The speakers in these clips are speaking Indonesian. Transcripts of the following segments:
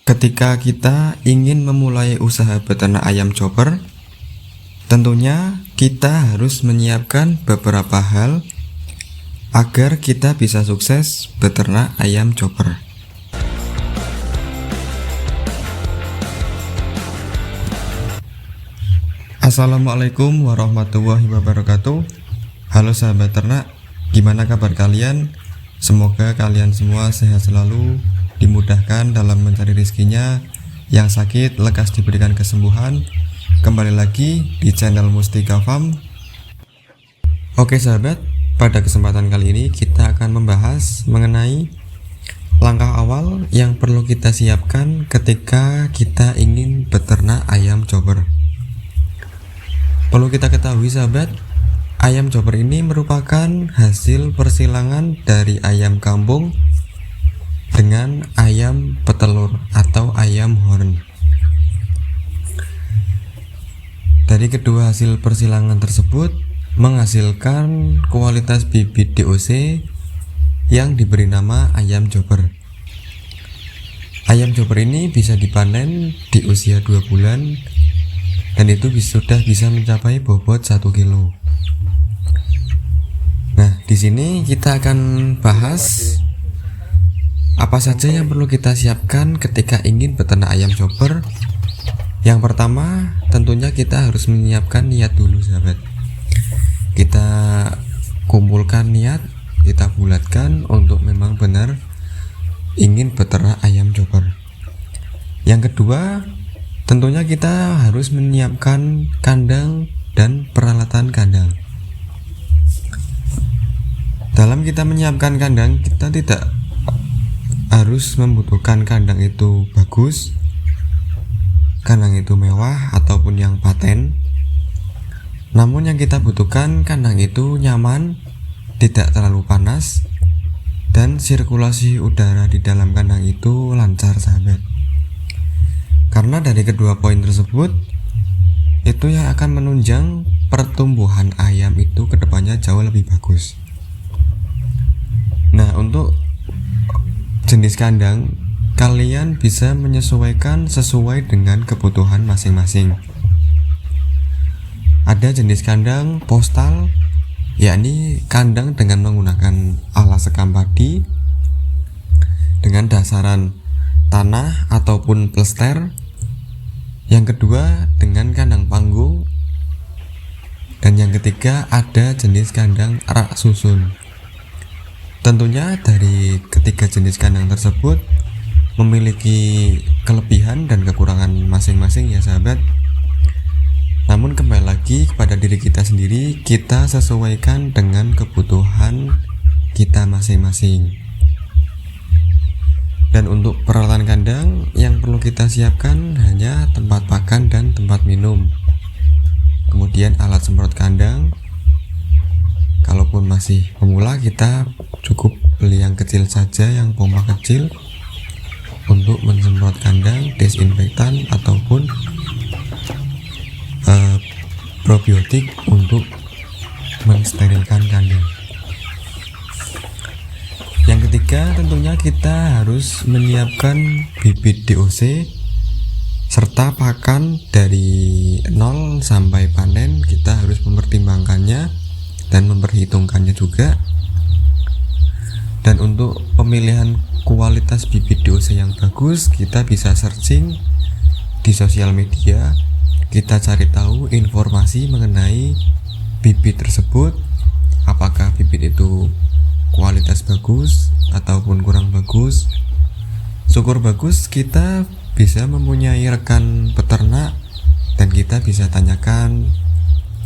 Ketika kita ingin memulai usaha beternak ayam chopper, tentunya kita harus menyiapkan beberapa hal agar kita bisa sukses beternak ayam chopper. Assalamualaikum warahmatullahi wabarakatuh. Halo sahabat ternak, gimana kabar kalian? Semoga kalian semua sehat selalu, dimudahkan dalam mencari rezekinya, yang sakit lekas diberikan kesembuhan. Kembali lagi di channel Mustika Farm. Oke sahabat, pada kesempatan kali ini kita akan membahas mengenai langkah awal yang perlu kita siapkan ketika kita ingin beternak ayam chopper. Perlu kita ketahui sahabat, ayam chopper ini merupakan hasil persilangan dari ayam kampung dengan ayam petelur atau ayam horn. Dari kedua hasil persilangan tersebut menghasilkan kualitas bibit DOC yang diberi nama ayam chopper. Ayam chopper ini bisa dipanen di usia 2 bulan dan itu sudah bisa mencapai bobot 1 kilo. Nah, di sini kita akan bahas apa saja yang perlu kita siapkan ketika ingin beternak ayam chopper. Yang pertama, tentunya kita harus menyiapkan niat dulu sahabat. Kita kumpulkan niat, kita bulatkan untuk memang benar ingin beternak ayam chopper. Yang kedua, tentunya kita harus menyiapkan kandang dan peralatan kandang. Dalam kita menyiapkan kandang, kita tidak harus membutuhkan kandang itu bagus, kandang itu mewah ataupun yang paten. Namun yang kita butuhkan kandang itu nyaman, tidak terlalu panas, dan sirkulasi udara di dalam kandang itu lancar sahabat. Karena dari kedua poin tersebut itu yang akan menunjang pertumbuhan ayam itu kedepannya jauh lebih bagus. Nah, untuk jenis kandang kalian bisa menyesuaikan sesuai dengan kebutuhan masing-masing. Ada jenis kandang postal, yakni kandang dengan menggunakan alas sekam padi dengan dasaran tanah ataupun plester. Yang kedua dengan kandang panggung, dan yang ketiga ada jenis kandang rak susun. Tentunya dari ketiga jenis kandang tersebut memiliki kelebihan dan kekurangan masing-masing ya sahabat. Namun kembali lagi kepada diri kita sendiri, kita sesuaikan dengan kebutuhan kita masing-masing. Dan untuk peralatan kandang yang perlu kita siapkan hanya tempat pakan dan tempat minum. Kemudian alat semprot kandang. Kalaupun masih pemula, kita cukup beli yang kecil saja, yang pompa kecil untuk mensemprot kandang, desinfektan ataupun probiotik untuk mensterilkan kandang. Yang ketiga, tentunya kita harus menyiapkan bibit DOC serta pakan dari 0 sampai panen. Kita harus mempertimbangkannya dan memperhitungkannya juga. Dan untuk pemilihan kualitas bibit DOC yang bagus, kita bisa searching di sosial media. Kita cari tahu informasi mengenai bibit tersebut, apakah bibit itu kualitas bagus ataupun kurang bagus. Syukur bagus kita bisa mempunyai rekan peternak dan kita bisa tanyakan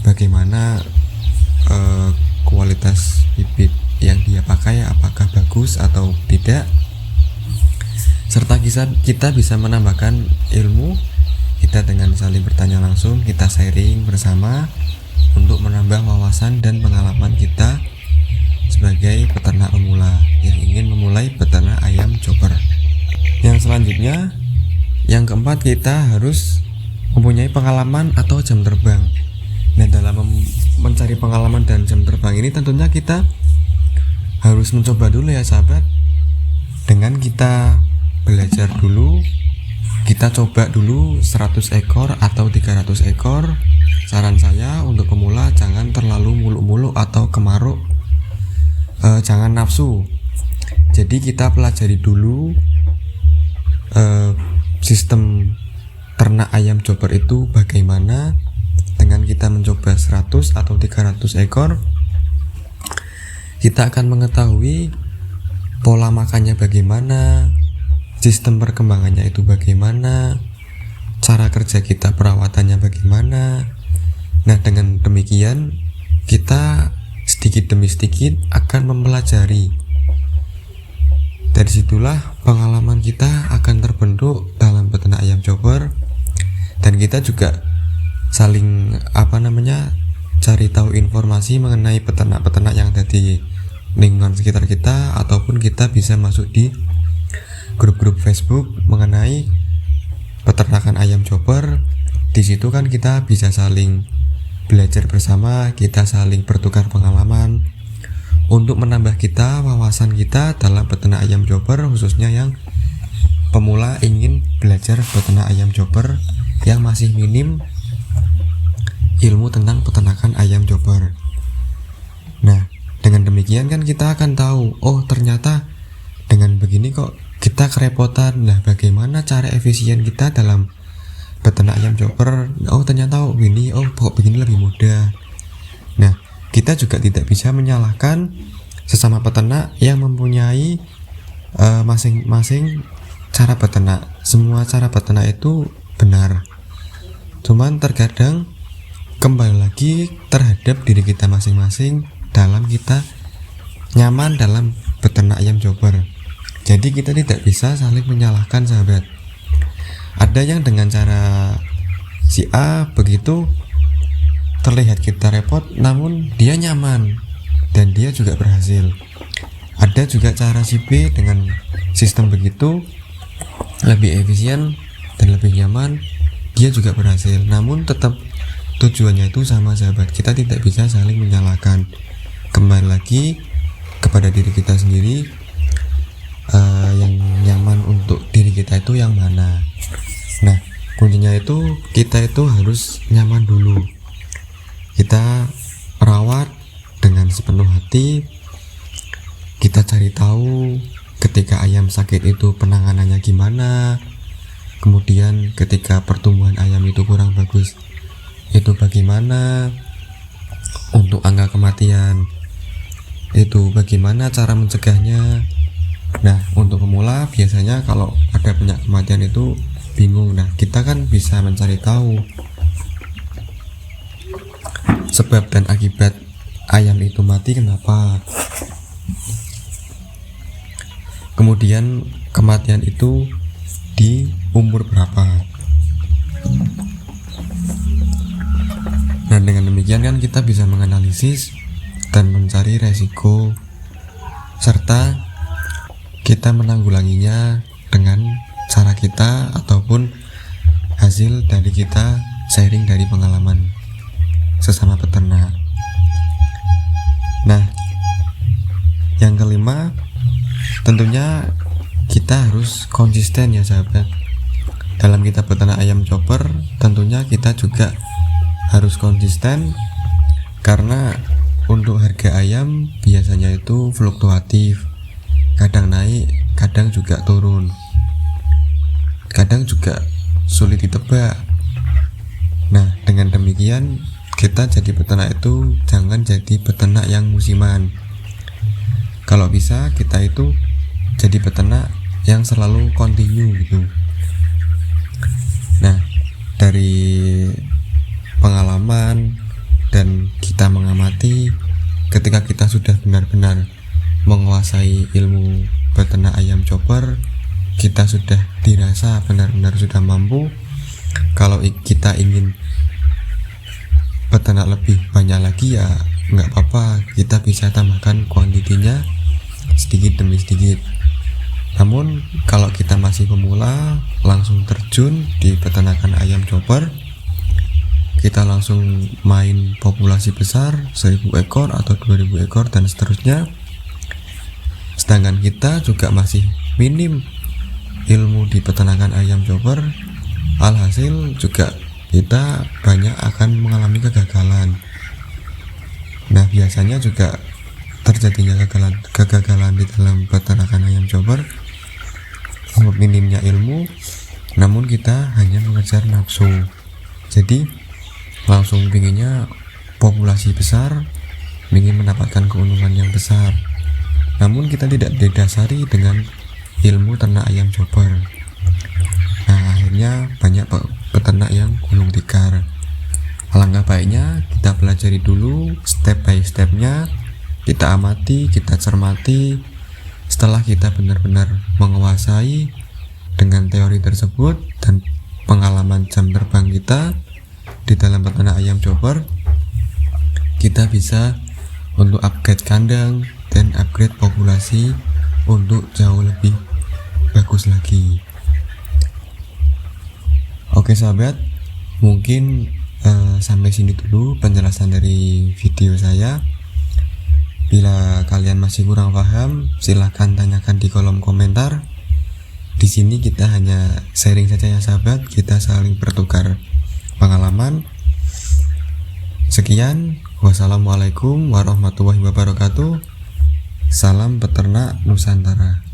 bagaimana kualitas bibit yang dia pakai, apakah bagus atau tidak. Serta kita bisa menambahkan ilmu kita dengan saling bertanya langsung, kita sharing bersama untuk menambah wawasan dan pengalaman kita sebagai peternak pemula yang ingin memulai beternak ayam chopper. Yang selanjutnya, yang keempat, kita harus mempunyai pengalaman atau jam terbang. Nah, dalam mencari pengalaman dan jam terbang ini tentunya kita harus mencoba dulu ya sahabat. Dengan kita belajar dulu kita coba dulu 100 ekor atau 300 ekor. Saran saya untuk pemula jangan terlalu muluk-muluk atau kemaruk, jangan nafsu. Jadi kita pelajari dulu sistem ternak ayam chopper itu bagaimana. Dengan kita mencoba 100 atau 300 ekor, kita akan mengetahui pola makannya bagaimana, sistem perkembangannya itu bagaimana, cara kerja kita perawatannya bagaimana. Nah, dengan demikian kita sedikit demi sedikit akan mempelajari. Dari situlah pengalaman kita akan terbentuk dalam peternak ayam chopper, dan kita juga saling cari tahu informasi mengenai peternak-peternak yang ada di lingkungan sekitar kita, ataupun kita bisa masuk di grup-grup Facebook mengenai peternakan ayam chopper. Di situ kan kita bisa saling belajar bersama, kita saling bertukar pengalaman untuk menambah kita wawasan kita dalam peternak ayam chopper, khususnya yang pemula ingin belajar peternak ayam chopper yang masih minim ilmu tentang peternakan ayam chopper. Nah, dengan demikian kan kita akan tahu, oh ternyata dengan begini kok kita kerepotan. Nah, bagaimana cara efisien kita dalam peternak ayam chopper? Oh ternyata begini, kok begini lebih mudah. Nah, kita juga tidak bisa menyalahkan sesama peternak yang mempunyai masing-masing cara beternak. Semua cara beternak itu benar, cuman terkadang kembali lagi terhadap diri kita masing-masing dalam kita nyaman dalam peternak ayam chopper. Jadi kita tidak bisa saling menyalahkan, sahabat. Ada yang dengan cara si A begitu terlihat kita repot, namun dia nyaman dan dia juga berhasil. Ada juga cara si B dengan sistem begitu lebih efisien dan lebih nyaman, dia juga berhasil, namun tetap tujuannya itu sama, sahabat. Kita tidak bisa saling menyalahkan. Kembali lagi kepada diri kita sendiri, yang nyaman untuk diri kita itu yang mana. Nah, kuncinya itu kita itu harus nyaman dulu. Kita rawat dengan sepenuh hati. Kita cari tahu ketika ayam sakit itu penanganannya gimana, kemudian ketika pertumbuhan ayam itu kurang bagus itu bagaimana, untuk angka kematian itu bagaimana cara mencegahnya. Nah, untuk pemula biasanya kalau ada penyakit kematian itu bingung. Nah, kita kan bisa mencari tahu sebab dan akibat ayam itu mati kenapa, kemudian kematian itu di umur berapa. Nah, dengan demikian kan kita bisa menganalisis dan mencari resiko, serta kita menanggulanginya dengan cara kita ataupun hasil dari kita sharing dari pengalaman sesama peternak. Nah, yang kelima, tentunya kita harus konsisten ya, sahabat. Dalam kita peternak ayam chopper, tentunya kita juga harus konsisten, karena untuk harga ayam biasanya itu fluktuatif, kadang naik, kadang juga turun, kadang juga sulit ditebak. Nah, dengan demikian kita jadi peternak itu jangan jadi peternak yang musiman. Kalau bisa kita itu jadi peternak yang selalu continue gitu. Nah, dari pengalaman dan kita mengamati, ketika kita sudah benar-benar menguasai ilmu peternak ayam chopper, kita sudah dirasa benar-benar sudah mampu. Kalau kita ingin peternak lebih banyak lagi ya nggak apa-apa, kita bisa tambahkan kuantitinya sedikit demi sedikit. Namun kalau kita masih pemula, langsung terjun di peternakan ayam chopper, kita langsung main populasi besar 1000 ekor atau 2000 ekor dan seterusnya, sedangkan kita juga masih minim ilmu di peternakan ayam chopper, alhasil juga kita banyak akan mengalami kegagalan. Nah, biasanya juga terjadinya kegagalan di dalam peternakan ayam chopper minimnya ilmu, namun kita hanya mengejar nafsu. Jadi langsung pinginnya populasi besar, ingin mendapatkan keuntungan yang besar, namun kita tidak didasari dengan ilmu ternak ayam chopper. Nah, akhirnya banyak peternak yang gulung tikar. Alangkah baiknya kita pelajari dulu step by stepnya, kita amati, kita cermati. Setelah kita benar-benar menguasai dengan teori tersebut dan pengalaman jam terbang kita di dalam peternak ayam chopper, kita bisa untuk upgrade kandang dan upgrade populasi untuk jauh lebih bagus lagi. Oke sahabat, mungkin sampai sini dulu penjelasan dari video saya. Bila kalian masih kurang paham, silahkan tanyakan di kolom komentar. Di sini kita hanya sharing saja ya sahabat, kita saling bertukar pengalaman. Sekian, wassalamualaikum warahmatullahi wabarakatuh. Salam peternak Nusantara.